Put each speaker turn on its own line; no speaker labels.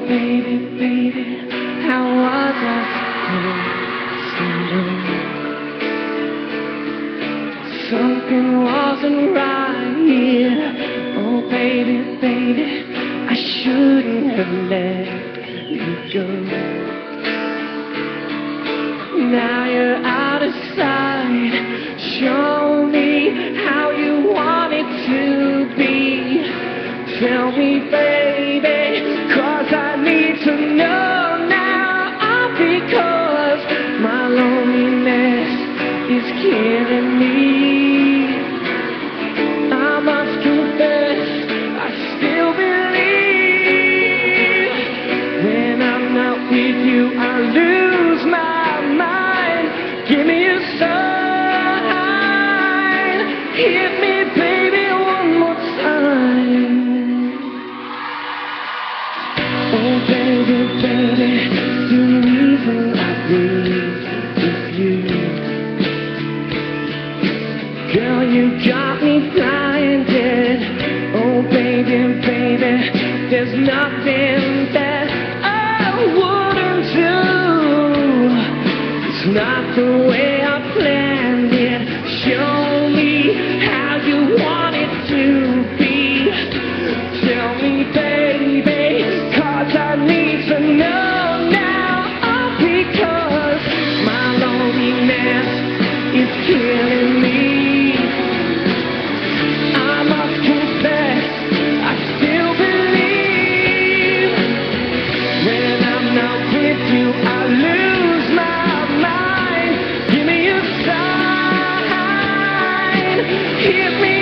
baby, baby, how was I supposed to know? Something wasn't right here. Oh baby, baby, I shouldn't have let you go. Now you're out of sight. Show me how you want it to be. Tell me, baby, 'cause I need to know now. Because my loneliness is killing me. I must confess, I still believe. When I'm not with you, I lose my mind. Give me a sign. Hit me, baby, one more time. Oh, baby, baby, the reason I breathe is you. Girl, you got me blinded. Oh, baby, baby, there's nothing that I wouldn't do. It's not the way I planned it. Show me how you want it to be. Tell me, baby, 'cause I need to know now. Because my loneliness is killing me. I must confess, I still believe. When I'm not with you, I lose my mind. Give me a sign. Hit me